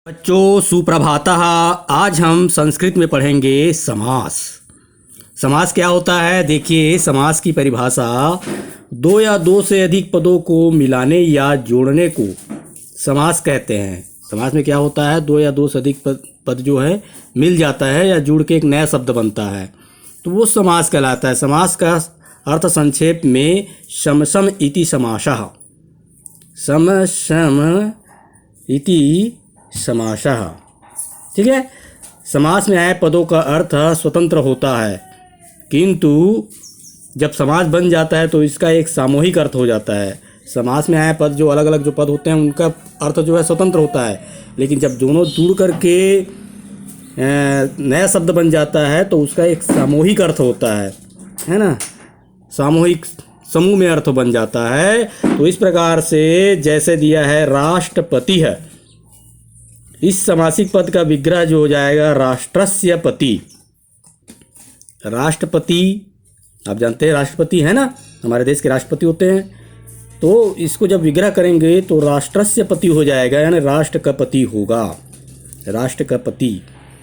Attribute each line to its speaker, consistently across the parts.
Speaker 1: बच्चों सुप्रभातः। आज हम संस्कृत में पढ़ेंगे समास। समास क्या होता है? देखिए, समास की परिभाषा दो या दो से अधिक पदों को मिलाने या जोड़ने को समास कहते हैं। समास में क्या होता है? दो या दो से अधिक पद जो है मिल जाता है या जुड़ के एक नया शब्द बनता है, तो वो समास कहलाता है। समास का अर्थ संक्षेप में शम शम इति समासः, सम शम इति समासः। ठीक है। समास में आए पदों का अर्थ स्वतंत्र होता है, किंतु जब समास बन जाता है तो इसका एक सामूहिक अर्थ हो जाता है। समास में आए पद जो अलग अलग जो पद होते हैं उनका अर्थ जो है स्वतंत्र होता है, लेकिन जब दोनों जुड़ करके नया शब्द बन जाता है तो उसका एक सामूहिक अर्थ होता है ना। सामूहिक समूह में अर्थ बन जाता है। तो इस प्रकार से जैसे दिया है राष्ट्रपति है, इस समासिक पद का विग्रह जो हो जाएगा राष्ट्रस्य पति। राष्ट्रपति आप जानते हैं राष्ट्रपति है ना, हमारे देश के राष्ट्रपति होते हैं। तो इसको जब विग्रह करेंगे तो राष्ट्रस्य पति हो जाएगा, यानी राष्ट्र का पति होगा। राष्ट्र का पति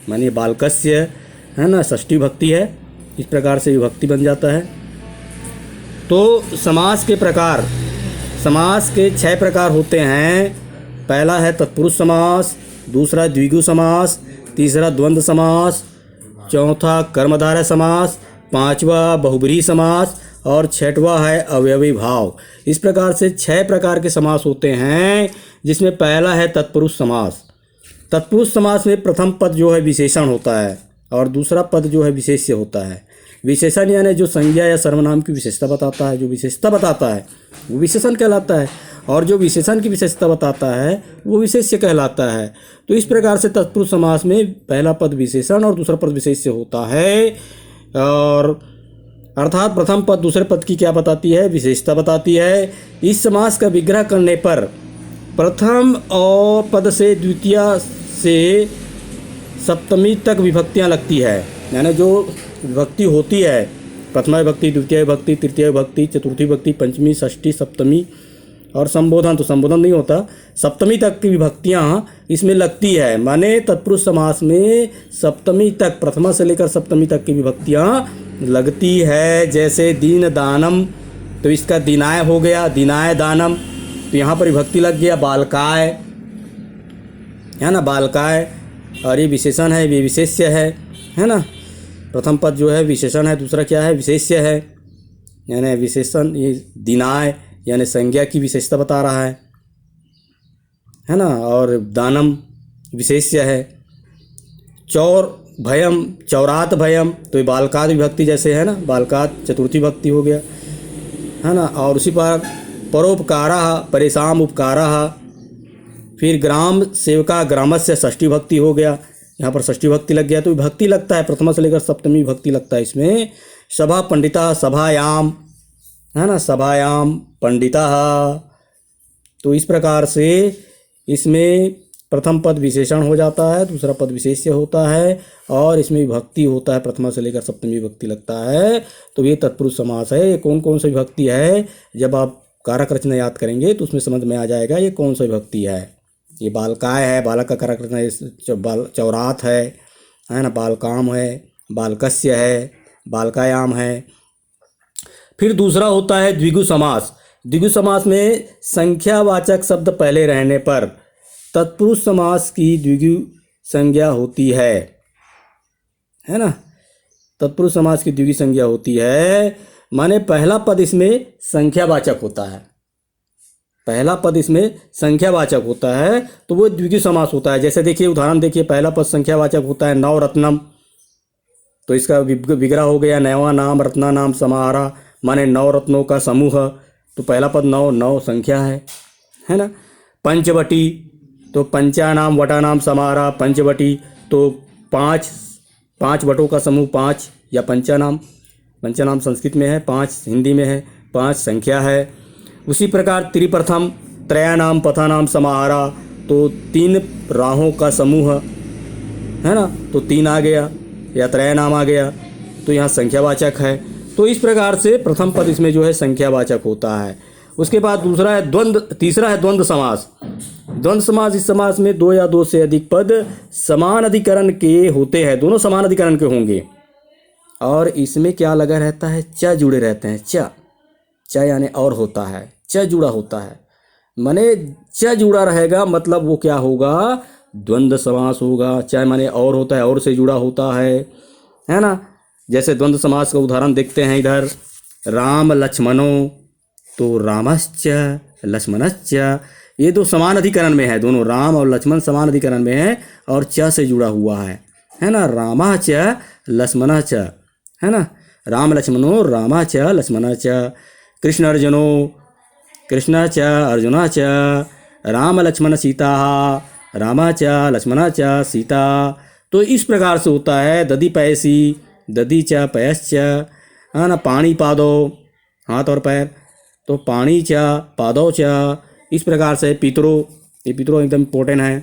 Speaker 1: माने बालकस्य है ना, षष्ठी विभक्ति है, इस प्रकार से विभक्ति बन जाता है। तो समास के प्रकार, समास के 6 प्रकार होते हैं। पहला है तत्पुरुष समास, दूसरा द्विगु समास, तीसरा द्वंद्व समास, चौथा कर्मधारय समास, पांचवा बहुब्रीहि समास और छठवां है अवयवी भाव। इस प्रकार से 6 प्रकार के समास होते हैं, जिसमें पहला है तत्पुरुष समास। तत्पुरुष समास में प्रथम पद जो है विशेषण होता है और दूसरा पद जो है विशेष्य होता है। विशेषण यानी जो संज्ञा या सर्वनाम की विशेषता बताता है, जो विशेषता बताता है वो विशेषण कहलाता है, और जो विशेषण की विशेषता बताता है वो विशेष्य कहलाता है। तो इस प्रकार से तत्पुरुष समास में पहला पद विशेषण और दूसरा पद विशेष्य होता है, और अर्थात प्रथम पद दूसरे पद की क्या बताती है? विशेषता बताती है। इस समास का विग्रह करने पर प्रथम और पद से द्वितीय से सप्तमी तक विभक्तियां लगती है, यानी जो विभक्ति होती है प्रथमा विभक्ति, द्वितीय विभक्ति, तृतीय विभक्ति, चतुर्थी विभक्ति, पंचमी, षष्ठी, सप्तमी और संबोधन, तो संबोधन नहीं होता, सप्तमी तक की विभक्तियां इसमें लगती है। माने तत्पुरुष समास में सप्तमी तक, प्रथमा से लेकर सप्तमी तक की विभक्तियां लगती है। जैसे दीन दानम, तो इसका दीनाय हो गया, दीनाय दानम, तो यहाँ पर विभक्ति लग गया बालकाय है ना, बालकाय। और ये विशेषण है, ये विशेष्य है ना। प्रथम पद जो है विशेषण है, दूसरा क्या है? विशेष्य है, यानी विशेषण ये दीनाय यानी संज्ञा की विशेषता बता रहा है ना। और दानम विशेष्य है। चौर भयम, चौरात भयम, तो ये बालकात विभक्ति जैसे है ना, बालकात चतुर्थी विभक्ति हो गया है ना। और उसी पर परोपकारः, परेशान उपकारः, फिर ग्राम सेवका, ग्रामस्य षष्ठी विभक्ति हो गया, यहाँ पर षष्ठी विभक्ति लग गया। तो विभक्ति लगता है, प्रथमा से लेकर सप्तमी विभक्ति लगता है इसमें। सभा पंडिता, सभायाम है ना, सभायाम पंडिता। तो इस प्रकार से इसमें प्रथम पद विशेषण हो जाता है, दूसरा पद विशेष्य होता है, और इसमें विभक्ति होता है, प्रथमा से लेकर सप्तमी विभक्ति लगता है। तो ये तत्पुरुष समास है। ये कौन कौन सी विभक्ति है, जब आप कारक रचना याद करेंगे तो उसमें समझ में आ जाएगा ये कौन सी विभक्ति है। ये बालकाय है, बालक का कारक रचना, चौरात है ना, बालकाम है, बालकस्य है, बालकायाम है। फिर दूसरा होता है द्विगु समास। द्विगु समास में संख्यावाचक शब्द पहले रहने पर तत्पुरुष समास की द्विगु संज्ञा होती है ना। तत्पुरुष समास की द्विगु संज्ञा होती है, माने पहला पद इसमें संख्यावाचक होता है, पहला पद इसमें संख्यावाचक होता है, तो वो द्विगु समास होता है। जैसे देखिए उदाहरण देखिए, पहला पद संख्यावाचक होता है नवरत्नम, तो इसका विग्रह हो गया नवा नाम रत्ना नाम समाहारा, माने 9 रत्नों का समूह। तो पहला पद 9 संख्या है ना। पंचवटी, तो पंचानाम वटानाम समाहारा, पंचवटी, तो 5 वटों का समूह 5 या पंचानाम, पंचानाम संस्कृत में है, 5 हिंदी में है, 5 संख्या है। उसी प्रकार त्रिप्रथम, त्रयानाम पथानाम समाहारा, तो 3 राहों का समूह है ना, तो 3 आ गया या त्रयानाम आ गया, तो यहाँ संख्यावाचक है। तो इस प्रकार से प्रथम पद इसमें जो है संख्यावाचक होता है। उसके बाद दूसरा है द्वंद्व, तीसरा है द्वंद्व समास। द्वंद्व समास, इस समास में दो या दो से अधिक पद समान अधिकरण के होते हैं, दोनों समान अधिकरण के होंगे। और इसमें क्या लगा रहता है, च जुड़े रहते हैं। च यानी और होता है, च जुड़ा होता है, माने च जुड़ा रहेगा मतलब वो क्या होगा, द्वंद्व समास होगा। च माने और होता है, और से जुड़ा होता है ना। जैसे द्वंद्व समास का उदाहरण देखते हैं इधर, राम लक्ष्मणो, तो रामश्च लक्ष्मणश्च, ये दो समान अधिकरण में है, दोनों राम और लक्ष्मण समान अधिकरण में है और च से जुड़ा हुआ है ना। रामा च लक्ष्मण च, है ना। राम लक्ष्मणो रामा च लक्ष्मण च, कृष्ण अर्जुनो कृष्ण च अर्जुना च, राम लक्ष्मण सीता रामा च लक्ष्मणा च सीता। तो इस प्रकार से होता है। दधि पैसी, दधि च पयश्च, है ना। पाणी पादो, हाथ और पैर, तो पाणी च पादौ च। इस प्रकार से पितरो, ये पितरो एकदम इम्पोर्टेंट है,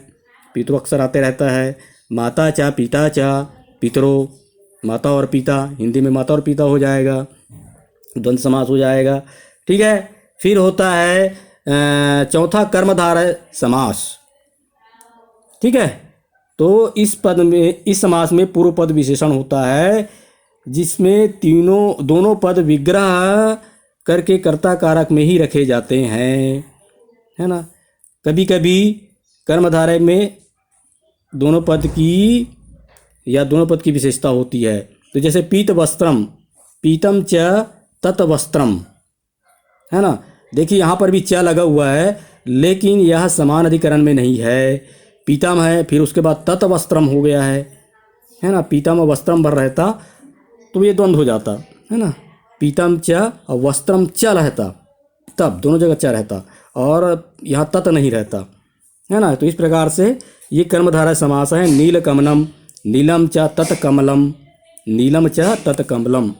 Speaker 1: पितरो अक्सर आते रहता है। माता च पिता च, पितरो माता और पिता, हिंदी में माता और पिता हो जाएगा, द्वंद्व समास हो जाएगा। ठीक है। फिर होता है चौथा कर्मधारय समास। ठीक है। तो इस पद में, इस समास में पूर्व पद विशेषण होता है, जिसमें दोनों पद विग्रह करके कर्ता कारक में ही रखे जाते हैं, है ना। कभी कभी कर्मधारय में दोनों पद की विशेषता होती है। तो जैसे पीत वस्त्रम, पीतम च तत वस्त्रम, है ना। देखिए यहाँ पर भी च लगा हुआ है, लेकिन यह समान अधिकरण में नहीं है। पीतम है, फिर उसके बाद तत वस्त्रम हो गया है ना। पीतम और वस्त्रम भर रहता तो ये द्वंद्व हो जाता, है ना। पीतम च और वस्त्रम च रहता, तब दोनों जगह च रहता, और यहाँ तत नहीं रहता, है ना। तो इस प्रकार से ये कर्मधारय समास है। नील कमलम, नीलम च तत् कमलम, नीलम च तत् कमलम।